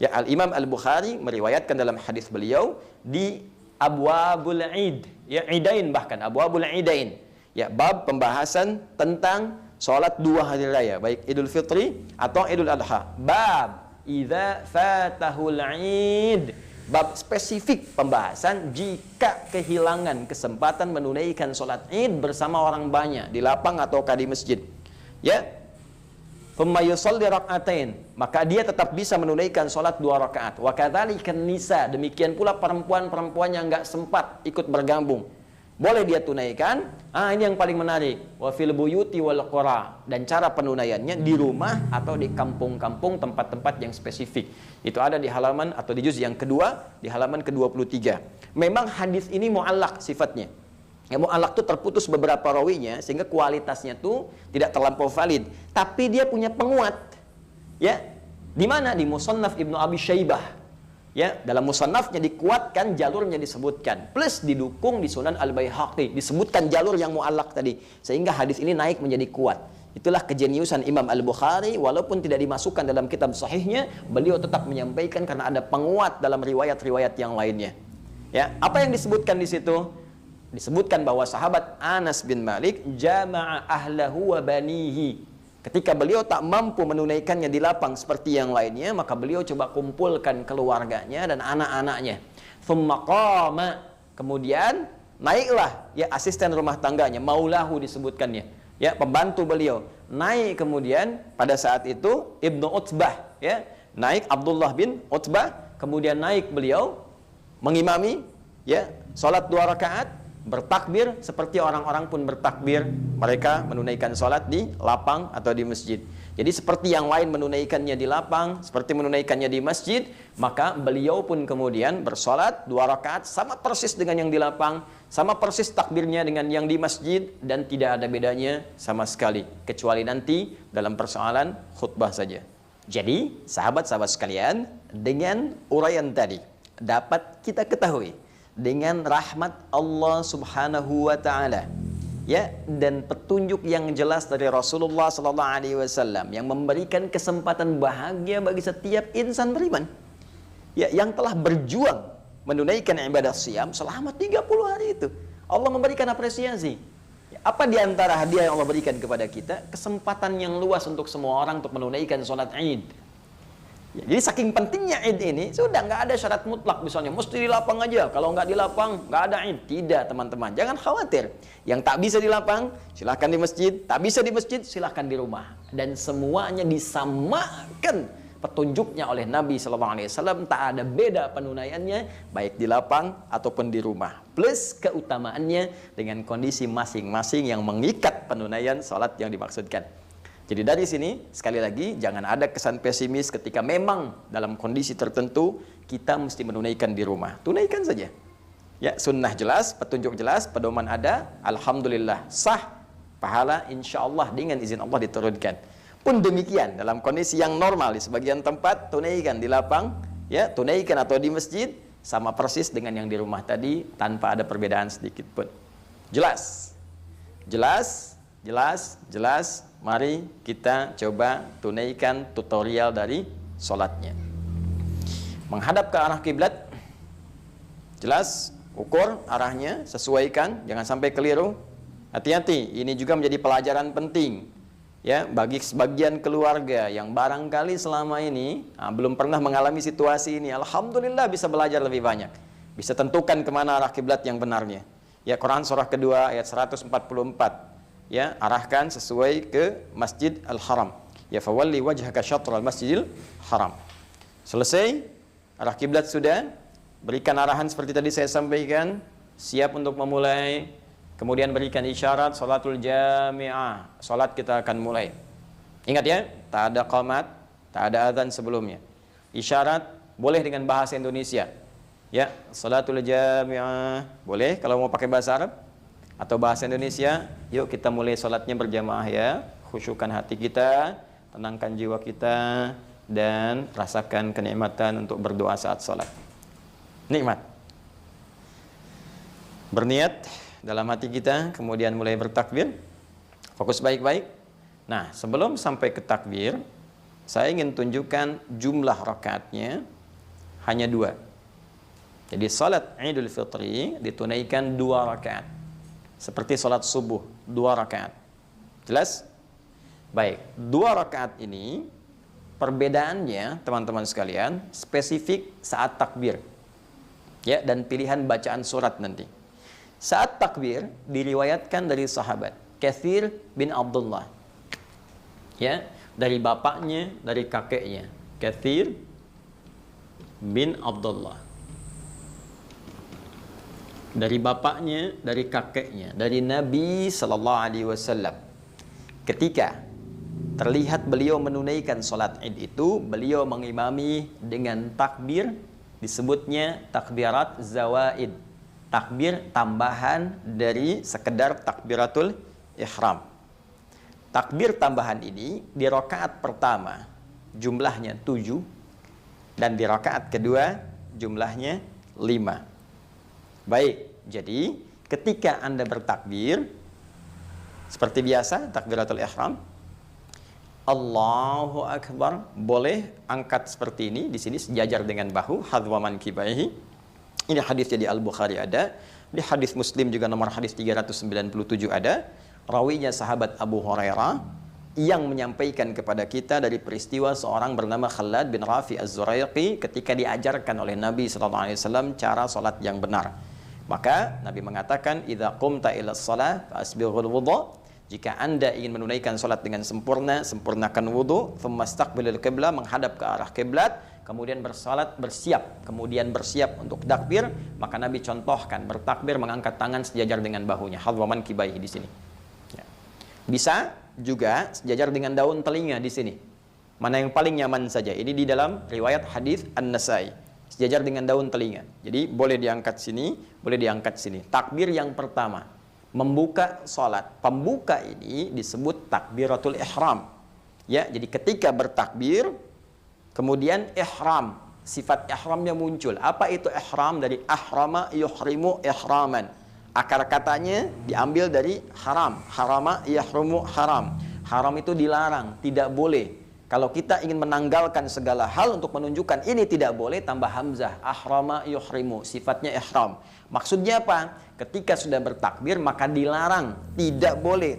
Ya, Al-Imam Al-Bukhari meriwayatkan dalam hadis beliau di Abwabul Id, ya, Idain, bahkan Abwabul Idain, ya, bab pembahasan tentang sholat dua hari raya, baik Idul Fitri atau Idul Adha. Bab idza fatahul Id, bab spesifik pembahasan jika kehilangan kesempatan menunaikan sholat Id bersama orang banyak di lapang ataukah di masjid, ya. Thumma yusalli rak'atain, maka dia tetap bisa menunaikan sholat 2 rakaat. Wa kadzalika nisa, demikian pula perempuan-perempuan yang enggak sempat ikut bergabung, boleh dia tunaikan. Ini yang paling menarik. Wa fil buyuti wal qura, dan cara penunaiannya di rumah atau di kampung-kampung, tempat-tempat yang spesifik. Itu ada di halaman atau di juz yang kedua, di halaman ke-23. Memang hadis ini mu'allaq sifatnya. Ya, mu'allaq itu terputus beberapa rawinya sehingga kualitasnya tuh tidak terlampau valid, tapi dia punya penguat. Ya, di mana? Di Musannaf Ibnu Abi Syaibah. Ya, dalam musannafnya dikuatkan, jalurnya disebutkan, plus didukung di Sunan Al-Baihaqi, disebutkan jalur yang mu'allaq tadi, sehingga hadis ini naik menjadi kuat. Itulah kejeniusan Imam Al-Bukhari, walaupun tidak dimasukkan dalam kitab sahihnya, beliau tetap menyampaikan karena ada penguat dalam riwayat-riwayat yang lainnya. Ya, apa yang disebutkan di situ? Disebutkan bahwa sahabat Anas bin Malik jama'a ahlahu wa banihi. Ketika beliau tak mampu menunaikannya di lapang seperti yang lainnya, maka beliau coba kumpulkan keluarganya dan anak-anaknya. Thumma qama, kemudian naiklah, ya, asisten rumah tangganya, maulahu disebutkannya, ya, pembantu beliau. Naik kemudian pada saat itu Ibnu Utbah, ya, naik Abdullah bin Utbah, kemudian naik beliau mengimami, ya, salat 2 rakaat, bertakbir seperti orang-orang pun bertakbir, mereka menunaikan sholat di lapang atau di masjid. Jadi seperti yang lain menunaikannya di lapang, seperti menunaikannya di masjid, maka beliau pun kemudian bersolat 2 rakaat sama persis dengan yang di lapang, sama persis takbirnya dengan yang di masjid, dan tidak ada bedanya sama sekali, kecuali nanti dalam persoalan khutbah saja. Jadi sahabat-sahabat sekalian, dengan uraian tadi dapat kita ketahui, dengan rahmat Allah Subhanahu wa taala, ya, dan petunjuk yang jelas dari Rasulullah sallallahu alaihi wasallam yang memberikan kesempatan bahagia bagi setiap insan beriman, ya, yang telah berjuang menunaikan ibadah siam selama 30 hari itu. Allah memberikan apresiasi. Ya, apa di antara hadiah yang Allah berikan kepada kita? Kesempatan yang luas untuk semua orang untuk menunaikan sholat Id. Ya, jadi saking pentingnya Id ini, sudah nggak ada syarat mutlak misalnya, mesti di lapang aja, kalau nggak di lapang, nggak ada Id. Tidak teman-teman, jangan khawatir. Yang tak bisa di lapang, silahkan di masjid. Tak bisa di masjid, silahkan di rumah. Dan semuanya disamakan petunjuknya oleh Nabi SAW, tak ada beda penunaiannya, baik di lapang ataupun di rumah. Plus keutamaannya dengan kondisi masing-masing yang mengikat penunaian sholat yang dimaksudkan. Jadi dari sini, sekali lagi, jangan ada kesan pesimis ketika memang dalam kondisi tertentu, kita mesti menunaikan di rumah. Tunaikan saja. Ya, sunnah jelas, petunjuk jelas, pedoman ada, alhamdulillah, sah, pahala insya Allah dengan izin Allah diturunkan. Pun demikian, dalam kondisi yang normal, di sebagian tempat, tunaikan di lapang, ya, tunaikan atau di masjid, sama persis dengan yang di rumah tadi, tanpa ada perbedaan sedikit pun. Jelas? Jelas? Jelas? Jelas? Mari kita coba tunaikan tutorial dari sholatnya. Menghadap ke arah kiblat, jelas, ukur arahnya, sesuaikan, jangan sampai keliru. Hati-hati, ini juga menjadi pelajaran penting ya bagi sebagian keluarga yang barangkali selama ini belum pernah mengalami situasi ini. Alhamdulillah bisa belajar lebih banyak, bisa tentukan kemana arah kiblat yang benarnya. Ya, Quran surah kedua ayat 144. Ya, arahkan sesuai ke Masjid Al-Haram. Ya, fawalli wajhaka syatral Masjidil Haram. Selesai, arah kiblat sudah, berikan arahan seperti tadi saya sampaikan, siap untuk memulai, kemudian berikan isyarat salatul jami'ah. Salat kita akan mulai. Ingat ya, tak ada qamat, tak ada azan sebelumnya. Isyarat boleh dengan bahasa Indonesia. Ya, salatul jami'ah boleh kalau mau pakai bahasa Arab atau bahasa Indonesia. Yuk kita mulai sholatnya berjamaah ya. Khusyukkan hati kita, tenangkan jiwa kita, dan rasakan kenikmatan untuk berdoa saat sholat. Nikmat. Berniat dalam hati kita, kemudian mulai bertakbir. Fokus baik-baik. Nah, sebelum sampai ke takbir, saya ingin tunjukkan jumlah rakaatnya hanya 2. Jadi sholat Idul Fitri ditunaikan 2 rakaat. Seperti sholat subuh, 2 rakaat. Jelas? Baik, 2 rakaat ini perbedaannya teman-teman sekalian spesifik saat takbir. Ya, dan pilihan bacaan surat nanti. Saat takbir diriwayatkan dari sahabat Katsir bin Abdullah. Ya, dari bapaknya, dari kakeknya. Katsir bin Abdullah. Dari bapaknya, dari kakeknya, dari Nabi sallallahu alaihi wasallam. Ketika terlihat beliau menunaikan salat Id itu, beliau mengimami dengan takbir, disebutnya takbirat zawaid. Takbir tambahan dari sekedar takbiratul ihram. Takbir tambahan ini di rakaat pertama jumlahnya 7 dan di rakaat kedua jumlahnya 5. Baik, jadi ketika Anda bertakbir seperti biasa takbiratul ihram, Allahu Akbar, boleh angkat seperti ini di sini sejajar dengan bahu, hadwa mankibaihi. Ini hadis jadi Al-Bukhari ada, di hadis Muslim juga nomor hadis 397 ada. Rawinya sahabat Abu Hurairah yang menyampaikan kepada kita dari peristiwa seorang bernama Khalad bin Rafi Az-Zuraiqi ketika diajarkan oleh Nabi SAW cara salat yang benar. Maka Nabi mengatakan, "Idza qumta ila shalah fasbighul wudhu." Jika Anda ingin menunaikan salat dengan sempurna, sempurnakan wudu, thumma istaqbilul qiblah, menghadap ke arah kiblat, kemudian bersalat, bersiap, kemudian bersiap untuk takbir. Maka Nabi contohkan bertakbir mengangkat tangan sejajar dengan bahunya, hadwa mankibaihi di sini. Ya. Bisa juga sejajar dengan daun telinga di sini. Mana yang paling nyaman saja. Ini di dalam riwayat hadis An-Nasai. Sejajar dengan daun telinga. Jadi boleh diangkat sini, boleh diangkat sini. Takbir yang pertama, membuka salat. Pembuka ini disebut takbiratul ihram. Ya, jadi ketika bertakbir, kemudian ihram, sifat ihramnya muncul. Apa itu ihram? Dari ahrama yuhrimu ihraman. Akar katanya diambil dari haram. Harama yahrumu haram. Haram itu dilarang, tidak boleh. Kalau kita ingin menanggalkan segala hal untuk menunjukkan ini tidak boleh, tambah hamzah, ahrama yuhrimu, sifatnya ihram. Maksudnya apa? Ketika sudah bertakbir maka dilarang, tidak boleh,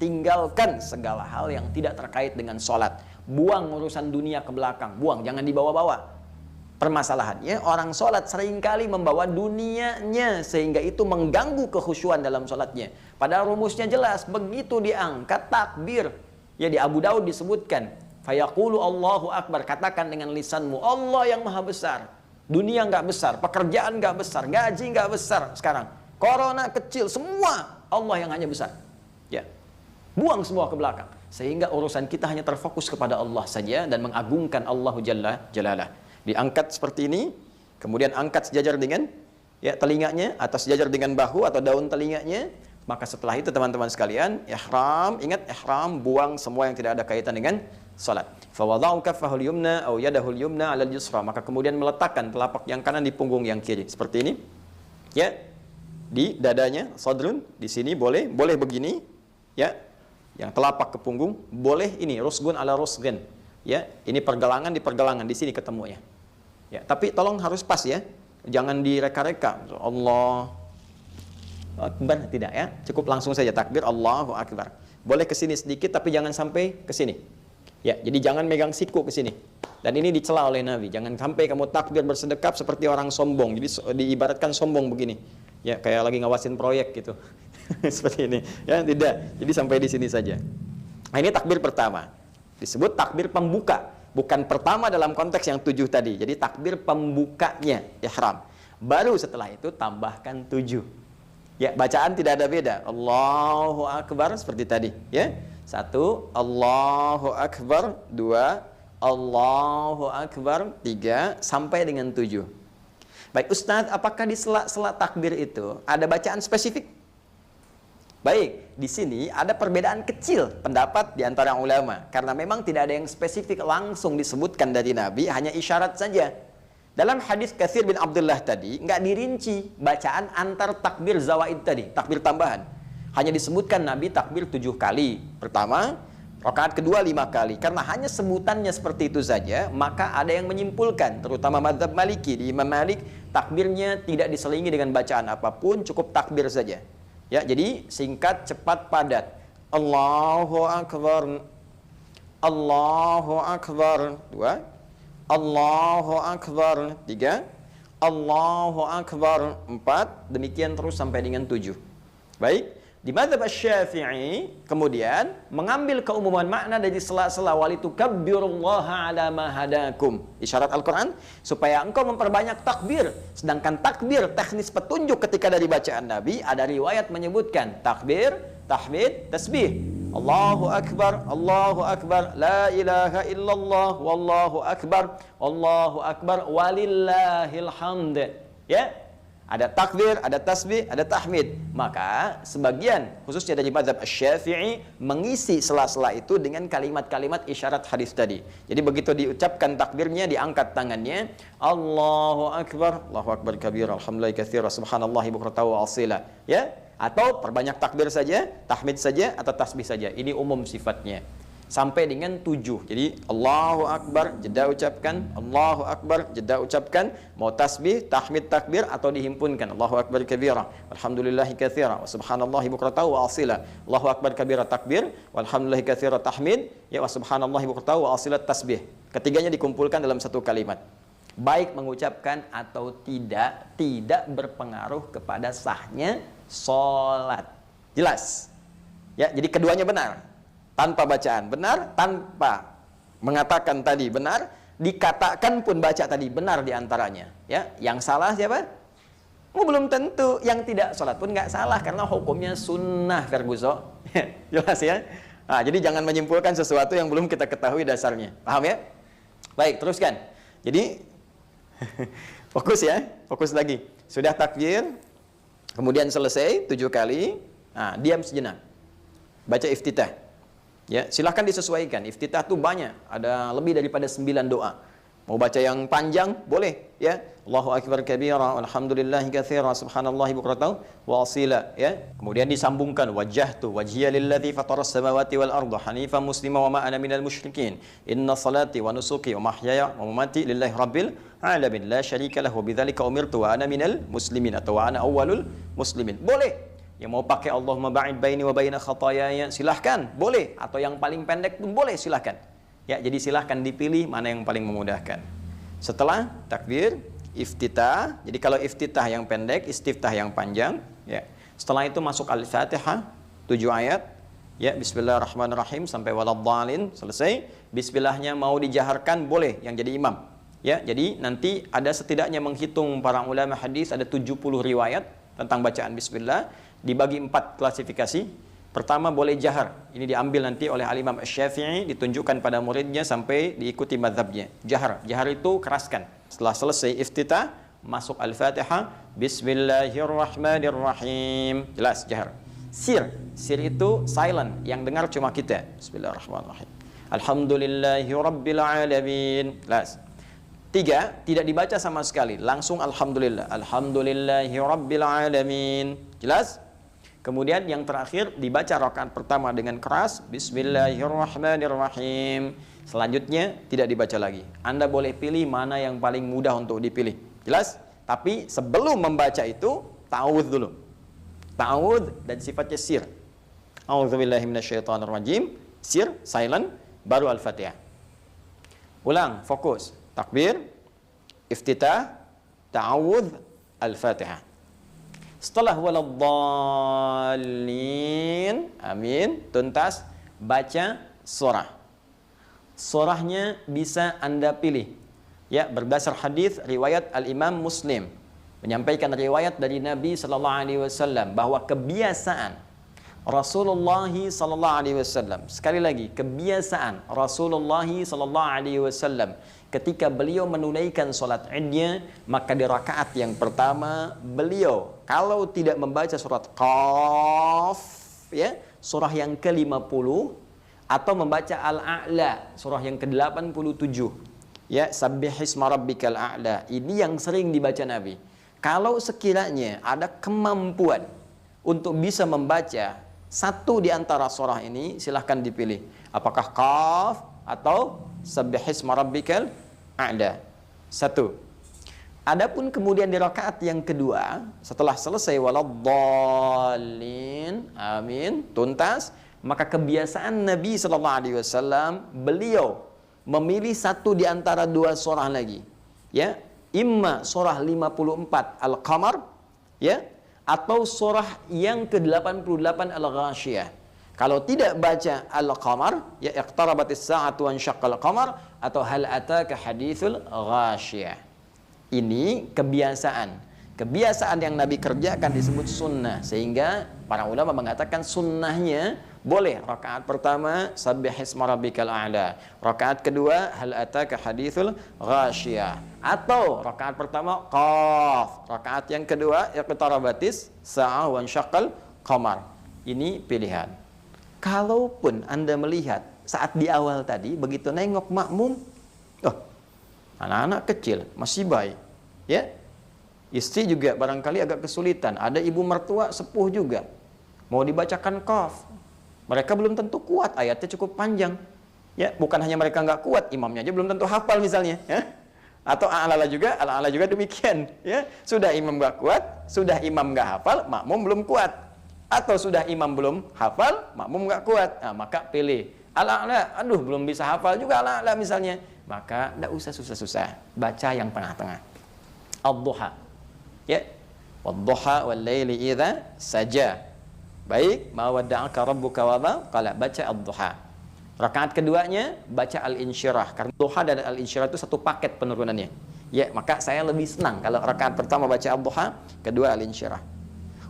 tinggalkan segala hal yang tidak terkait dengan sholat. buang urusan dunia ke belakang, buang, jangan dibawa-bawa. Permasalahannya orang sholat seringkali membawa dunianya sehingga itu mengganggu kekhusyuan dalam sholatnya. Padahal rumusnya jelas, begitu diangkat takbir. Ya, di Abu Daud disebutkan, fayaqulu Allahu Akbar, katakan dengan lisanmu, Allah yang maha besar. Dunia nggak besar, pekerjaan nggak besar, gaji nggak besar sekarang. Corona kecil, semua Allah yang hanya besar. Ya, buang semua ke belakang. Sehingga urusan kita hanya terfokus kepada Allah saja dan mengagungkan Allahu Jalla Jalalah. Diangkat seperti ini, kemudian angkat sejajar dengan ya telinganya atau sejajar dengan bahu atau daun telinganya. Maka setelah itu teman-teman sekalian, ihram, ingat ihram, buang semua yang tidak ada kaitan dengan salat. Fa wada'u kaffahul yumna aw yadahul yumna 'alal yusra, maka kemudian meletakkan telapak yang kanan di punggung yang kiri seperti ini. Ya. Di dadanya, sadrun, di sini boleh begini, ya. Yang telapak ke punggung, boleh ini rusgun ala rusgun. Ya, ini pergelangan di pergelangan, di sini ketemunya. Ya, tapi tolong harus pas ya. Jangan direka-reka. Allah Akbar, tidak ya. Cukup langsung saja takbir Allahu Akbar. Boleh ke sini sedikit tapi jangan sampai ke sini. Ya, jadi jangan megang siku ke sini. Dan ini dicela oleh Nabi. Jangan sampai kamu takbir bersedekap seperti orang sombong. Jadi diibaratkan sombong begini. Ya, kayak lagi ngawasin proyek gitu. Seperti ini. Ya, tidak. Jadi sampai di sini saja. Nah, ini takbir pertama. Disebut takbir pembuka. Bukan pertama dalam konteks yang 7 tadi. Jadi takbir pembukanya ihram. Baru setelah itu tambahkan 7. Ya, bacaan tidak ada beda. Allahu Akbar seperti tadi, ya. 1, Allahu Akbar, 2, Allahu Akbar, 3 sampai dengan 7. Baik, Ustadz, apakah di sela-sela takbir itu ada bacaan spesifik? Baik, di sini ada perbedaan kecil pendapat di antara ulama. Karena memang tidak ada yang spesifik langsung disebutkan dari Nabi, hanya isyarat saja. Dalam hadis Katsir bin Abdullah tadi, nggak dirinci bacaan antar takbir zawaid tadi, takbir tambahan. Hanya disebutkan Nabi takbir 7 kali. Pertama, rakaat kedua 5 kali. Karena hanya sebutannya seperti itu saja, maka ada yang menyimpulkan, terutama mazhab Maliki, di Imam Malik, takbirnya tidak diselingi dengan bacaan apapun, cukup takbir saja. Ya, jadi singkat, cepat, padat. Allahu Akbar. Allahu Akbar. 2. Allahu Akbar. 3. Allahu Akbar. 4. Demikian terus sampai dengan 7. Baik. Di mazhab Asy-Syafi'i kemudian mengambil keumuman makna dari sela-sela walitukabbirullaha ala ma hadakum. Isyarat Al-Qur'an supaya engkau memperbanyak takbir. Sedangkan takbir teknis petunjuk ketika dari bacaan Nabi ada riwayat menyebutkan takbir, tahmid, tasbih. Allahu Akbar, Allahu Akbar, la ilaha illallah, wallahu akbar, Allahu Akbar, walillahil hamd. Ya. Ada takbir, ada tasbih, ada tahmid. Maka sebagian khususnya dari mazhab Asy-Syafi'i mengisi sela-sela itu dengan kalimat-kalimat isyarat hadis tadi. Jadi begitu diucapkan takbirnya, diangkat tangannya, Allahu Akbar, Allahu Akbar kabira, alhamdulillah katsira, subhanallahi bukratan wa asila. Ya, atau perbanyak takbir saja, tahmid saja atau tasbih saja. Ini umum sifatnya. Sampai dengan 7. Jadi Allahu Akbar, jeda ucapkan, Allahu Akbar, jeda ucapkan, mau tasbih, tahmid, takbir atau dihimpunkan. Allahu Akbar kabira, alhamdulillahi katsira, wa subhanallahi bukratan wa asila. Allahu Akbar kabira takbir, walhamdulillahi katsira tahmid, ya wa subhanallahi bukratan wa asila tasbih. Ketiganya dikumpulkan dalam satu kalimat. Baik mengucapkan atau tidak berpengaruh kepada sahnya salat. Jelas? Ya, jadi keduanya benar. Tanpa bacaan benar, tanpa mengatakan tadi benar, dikatakan pun baca tadi benar diantaranya. Ya, yang salah siapa? Belum tentu. Yang tidak sholat pun nggak salah karena hukumnya sunnah, Ferguson. Jelas ya. Nah, jadi jangan menyimpulkan sesuatu yang belum kita ketahui dasarnya. Paham ya? Baik, teruskan. Jadi fokus ya, fokus lagi. Sudah takbir, kemudian selesai 7 kali. Nah, diam sejenak. Baca iftitah. Ya, silahkan disesuaikan. Iftitah itu banyak, ada lebih daripada 9 doa. Mau baca yang panjang boleh, ya. Allahu Akbar kabira, alhamdulillahi katsira, subhanallahi bukratan wa asila, ya. Kemudian disambungkan wajjahtu wajhiya lillazi fataras samawati wal arda hanifan muslima wa ma ana minal musyrikin. Inna salati wa nusuki wa mahyaya wa mamati lillahi rabbil alamin la syarika lahu bidzalika umirtu wa ana minal muslimin atau wa ana awwalul muslimin. Boleh. Yang mau pakai Allahumma ba'id baini wa baina khataayaya silahkan, boleh. Atau yang paling pendek pun boleh, silahkan. Ya, jadi silahkan dipilih mana yang paling memudahkan. Setelah takbir, iftitah. Jadi kalau iftitah yang pendek, istiftah yang panjang. Ya. Setelah itu masuk Al-Fatihah, 7 ayat. Ya, Bismillahirrahmanirrahim sampai waladhdallin, selesai. Bismillahnya mau dijaharkan boleh yang jadi imam. Ya, jadi nanti ada setidaknya menghitung para ulama hadis ada 70 riwayat tentang bacaan bismillah dibagi 4 klasifikasi. Pertama boleh jahar. Ini diambil nanti oleh Al-Imam Asy-Syafi'i, ditunjukkan pada muridnya sampai diikuti mazhabnya. Jahar. Jahar itu keraskan. Setelah selesai iftitah, masuk Al-Fatihah, Bismillahirrahmanirrahim. Jelas jahar. Sir. Sir itu silent, yang dengar cuma kita. Bismillahirrahmanirrahim. Alhamdulillahirabbil alamin. Jelas. 3, tidak dibaca sama sekali, langsung alhamdulillah. Alhamdulillahirabbil alamin. Jelas? Kemudian yang terakhir dibaca rakaat pertama dengan keras, Bismillahirrahmanirrahim. Selanjutnya tidak dibaca lagi. Anda boleh pilih mana yang paling mudah untuk dipilih. Jelas? Tapi sebelum membaca itu ta'awudz dulu. Ta'awudz dan sifatnya sir. A'udzubillahi minasyaitonirrajim. Sir, silent, baru Al-Fatihah. Ulang, fokus. Takbir, iftitah, ta'awudz, Al-Fatihah. Setelah waladhdallin, amin, tuntas, baca surah. Surahnya bisa Anda pilih. Ya, berdasar hadis riwayat Al-Imam Muslim menyampaikan riwayat dari Nabi sallallahu alaihi wasallam bahwa kebiasaan Rasulullah sallallahu alaihi wasallam, sekali lagi, kebiasaan Rasulullah sallallahu alaihi wasallam ketika beliau menunaikan salat Idnya, maka di rakaat yang pertama beliau kalau tidak membaca surat Qaf, ya, surah yang ke-50, atau membaca Al-A'la, surah yang ke-87, ya, Sabbihisma rabbikal a'la. Ini yang sering dibaca Nabi. Kalau sekiranya ada kemampuan untuk bisa membaca satu di antara surah ini, silahkan dipilih. Apakah Qaf atau Sabbihisma rabbikal a'la. 1. Adapun kemudian di rakaat yang kedua, setelah selesai waladhdallin, amin, tuntas, maka kebiasaan Nabi sallallahu alaihi wasallam beliau memilih satu di antara 2 surah lagi. Ya, imma surah 54 Al-Qamar, ya, atau surah yang ke-88 Al-Ghasyiyah. Kalau tidak baca Al-Qamar, ya, iqtarabatis sa'atu wa insyaqqal qamar, atau hal ataka haditsul ghasyiyah. Ini kebiasaan. Kebiasaan yang Nabi kerjakan disebut sunnah, sehingga para ulama mengatakan sunnahnya boleh rakaat pertama Sabbihisma rabbikal a'la, rakaat kedua hal ataka haditsul ghasyiyah, atau rakaat pertama Qaf, rakaat yang kedua iqtarabatis sa'ah wa insyaqqal qamar. Ini pilihan. Kalaupun Anda melihat saat di awal tadi begitu nengok makmum, oh, anak-anak kecil masih baik, ya, istri juga barangkali agak kesulitan, ada ibu mertua sepuh juga, mau dibacakan Qaf, mereka belum tentu kuat, ayatnya cukup panjang, ya, bukan hanya mereka nggak kuat, imamnya aja belum tentu hafal misalnya, ya, atau ala-ala juga demikian, ya, sudah imam nggak kuat, sudah imam nggak hafal, makmum belum kuat. Atau sudah imam belum hafal, makmum nggak kuat, nah, maka pilih Al-A'la. Aduh, belum bisa hafal juga Al-A'la misalnya, maka tidak usah susah-susah, baca yang tengah-tengah. Ad-Duha, ya, wad-duha wal-laili idza saja. Baik, ma wadda'aka rabbuka wa ma qala, baca Ad-Duha. Rakaat keduanya baca Al-Insyirah, karena Duha dan Al-Insyirah itu satu paket penurunannya. Ya, maka saya lebih senang kalau rakaat pertama baca Ad-Duha, kedua Al-Insyirah.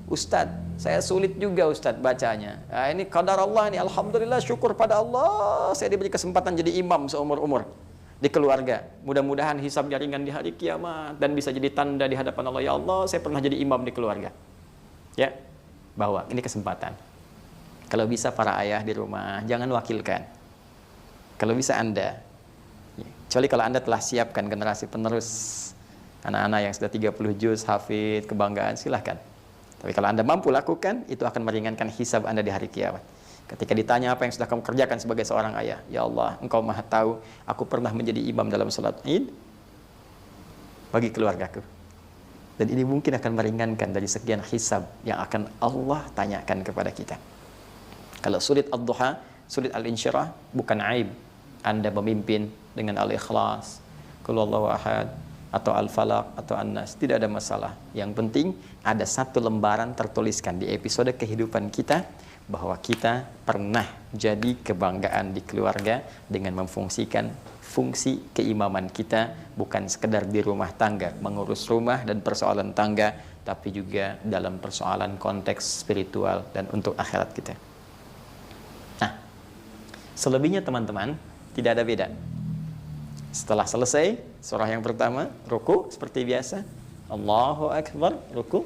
Ustadz, saya sulit juga Ustadz bacanya. Nah, ini qadar Allah, ini alhamdulillah, syukur pada Allah saya diberi kesempatan jadi imam seumur-umur di keluarga. Mudah-mudahan hisabnya ringan di hari kiamat dan bisa jadi tanda di hadapan Allah. Ya Allah, saya pernah jadi imam di keluarga. Ya, bahwa ini kesempatan. Kalau bisa para ayah di rumah, jangan wakilkan. Kalau bisa Anda, kecuali kalau Anda telah siapkan generasi penerus, anak-anak yang sudah 30 juz, hafid, kebanggaan, silahkan. Tapi kalau Anda mampu lakukan, itu akan meringankan hisab Anda di hari kiamat. Ketika ditanya apa yang sudah kamu kerjakan sebagai seorang ayah, ya Allah, Engkau Maha tahu, aku pernah menjadi imam dalam salat Id bagi keluargaku. Dan ini mungkin akan meringankan dari sekian hisab yang akan Allah tanyakan kepada kita. Kalau sulit Ad-Duha, sulit Al-Insyirah, bukan aib. Anda memimpin dengan Al-Ikhlas, Qul Huwallahu Ahad, atau Al-Falaq, atau An-Nas, tidak ada masalah. Yang penting ada satu lembaran tertuliskan di episode kehidupan kita bahwa kita pernah jadi kebanggaan di keluarga dengan memfungsikan fungsi keimaman kita, bukan sekedar di rumah tangga mengurus rumah dan persoalan tangga, tapi juga dalam persoalan konteks spiritual dan untuk akhirat kita. Nah, selebihnya teman-teman tidak ada beda. Setelah selesai surah yang pertama, ruku seperti biasa, Allahu Akbar, ruku.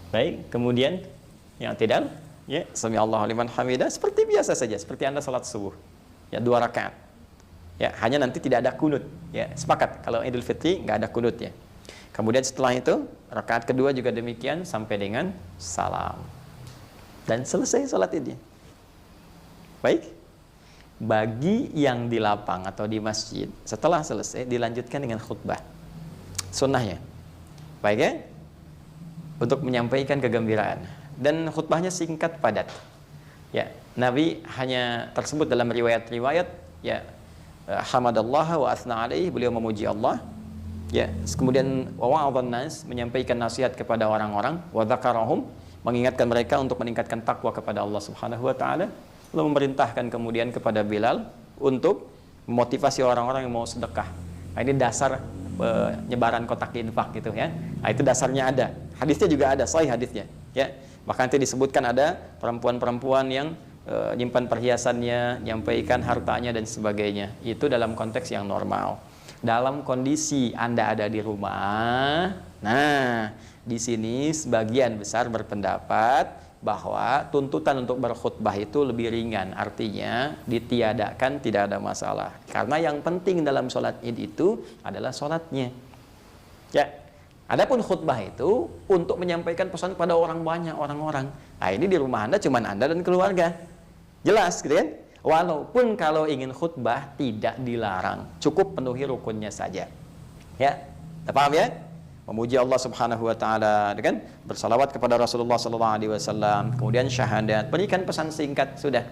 Baik, kemudian yang tidak, ya, Sami Allahu liman hamidah, seperti biasa saja, seperti Anda salat subuh. Ya, 2 rakaat. Ya, hanya nanti tidak ada kunut. Ya, sepakat kalau Idul Fitri nggak ada kunut ya. Kemudian setelah itu rakaat kedua juga demikian sampai dengan salam. Dan selesai salat Idnya. Baik. Bagi yang di lapang atau di masjid, setelah selesai dilanjutkan dengan khutbah. Sunnahnya. Baik ya? Untuk menyampaikan kegembiraan. Dan khutbahnya singkat padat. Ya, Nabi hanya tersebut dalam riwayat-riwayat, ya, hamadallah wa athna alaihi, beliau memuji Allah. Ya, kemudian wa wa'adhan nas, menyampaikan nasihat kepada orang-orang, wa dzakarahum, mengingatkan mereka untuk meningkatkan takwa kepada Allah Subhanahu wa taala. Lalu memerintahkan kemudian kepada Bilal untuk memotivasi orang-orang yang mau sedekah. Nah, ini dasar penyebaran kotak infak gitu ya. Nah, itu dasarnya ada. Hadisnya juga ada, sahih hadisnya. Ya, bahkan nanti disebutkan ada perempuan-perempuan yang nyimpan perhiasannya, nyampaikan hartanya dan sebagainya. Itu dalam konteks yang normal. Dalam kondisi Anda ada di rumah, nah di sini sebagian besar berpendapat bahwa tuntutan untuk berkhutbah itu lebih ringan, artinya ditiadakan, tidak ada masalah. Karena yang penting dalam sholat id itu adalah sholatnya. Ya, adapun khutbah itu untuk menyampaikan pesan kepada orang banyak, orang-orang. Nah, ini di rumah Anda cuma Anda dan keluarga. Jelas gitu kan? Walaupun kalau ingin khutbah tidak dilarang, cukup penuhi rukunnya saja. Ya, paham ya? Memuji Allah Subhanahu wa taala, kan? Bersalawat kepada Rasulullah sallallahu alaihi wasallam, kemudian syahadat, berikan pesan singkat sudah.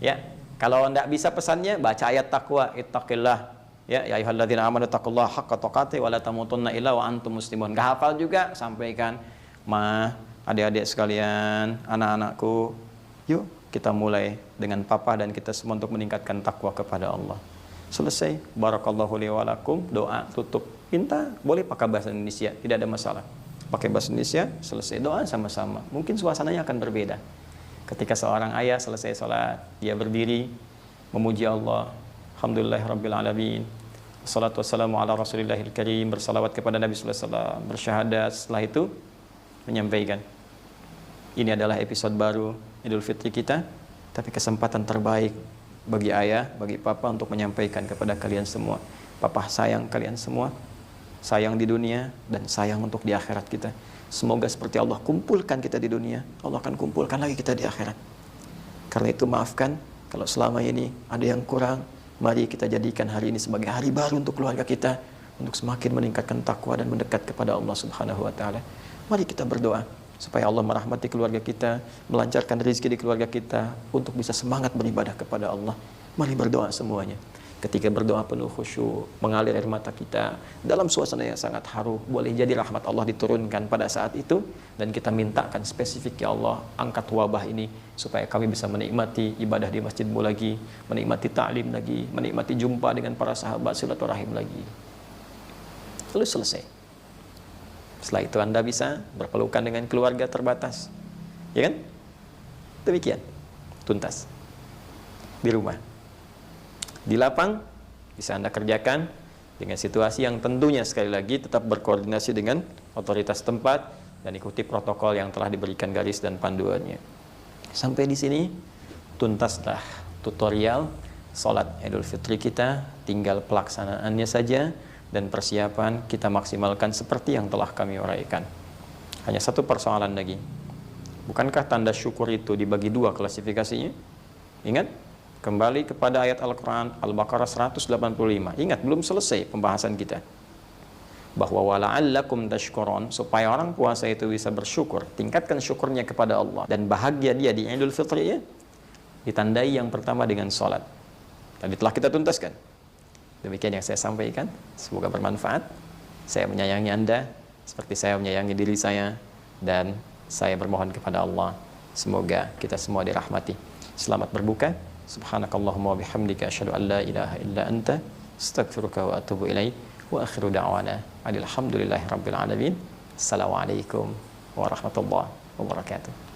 Ya. Kalau enggak bisa pesannya, baca ayat takwa, ittaqillah. Ya, ya ayyuhalladzina amanu taqullaha haqqa tuqatih wa la tamutunna illa wa antum muslimun. Enggak hafal juga, sampaikan, "Ma, adik-adik sekalian, anak-anakku, yuk kita mulai dengan papa dan kita semua untuk meningkatkan takwa kepada Allah." Selesai, barakallahu li wa lakum, doa tutup. Minta boleh pakai bahasa Indonesia, tidak ada masalah. Pakai bahasa Indonesia, selesai doa sama-sama. Mungkin suasananya akan berbeda. Ketika seorang ayah selesai sholat, dia berdiri memuji Allah, alhamdulillahirabbil alamin, wassalatu wassalamu ala rasulillahil karim, bersalawat kepada Nabi sallallahu alaihi wasallam, bersyahadat. Setelah itu menyampaikan, ini adalah episode baru Idul Fitri kita, tapi kesempatan terbaik bagi ayah, bagi papa untuk menyampaikan kepada kalian semua, papa sayang kalian semua, sayang di dunia dan sayang untuk di akhirat kita. Semoga seperti Allah kumpulkan kita di dunia, Allah akan kumpulkan lagi kita di akhirat. Karena itu maafkan kalau selama ini ada yang kurang. Mari kita jadikan hari ini sebagai hari baru untuk keluarga kita, untuk semakin meningkatkan takwa dan mendekat kepada Allah Subhanahu wa taala. Mari kita berdoa supaya Allah merahmati keluarga kita, melancarkan rezeki di keluarga kita, untuk bisa semangat beribadah kepada Allah. Mari berdoa semuanya. Ketika berdoa penuh khusyuk, mengalir air mata kita dalam suasana yang sangat haru, boleh jadi rahmat Allah diturunkan pada saat itu, dan kita mintakan spesifik, ya Allah, angkat wabah ini supaya kami bisa menikmati ibadah di masjidmu lagi, menikmati ta'lim lagi, menikmati jumpa dengan para sahabat, silaturahim lagi. Lalu selesai. Setelah itu Anda bisa berpelukan dengan keluarga terbatas, ya kan? Demikian, tuntas. Di rumah, di lapang bisa Anda kerjakan dengan situasi yang tentunya sekali lagi tetap berkoordinasi dengan otoritas tempat dan ikuti protokol yang telah diberikan garis dan panduannya. Sampai di sini tuntaslah tutorial sholat Idul Fitri kita, tinggal pelaksanaannya saja. Dan persiapan kita maksimalkan seperti yang telah kami uraikan. Hanya satu persoalan lagi. Bukankah tanda syukur itu dibagi dua klasifikasinya? Ingat, kembali kepada ayat Al-Quran Al-Baqarah 185. Ingat, belum selesai pembahasan kita. Bahwa wala'allakum tashkurun, supaya orang puasa itu bisa bersyukur, tingkatkan syukurnya kepada Allah, dan bahagia dia di Idul Fitri ya, ditandai yang pertama dengan sholat. Tadi telah kita tuntaskan. Demikian yang saya sampaikan. Semoga bermanfaat. Saya menyayangi Anda seperti saya menyayangi diri saya, dan saya bermohon kepada Allah semoga kita semua dirahmati. Selamat berbuka. Subhanakallahumma wa bihamdika asyhadu an la ilaha illa anta astaghfiruka wa atubu ilaik. Wa akhiru da'wana alhamdulillahi rabbil alamin. Assalamualaikum warahmatullahi wabarakatuh.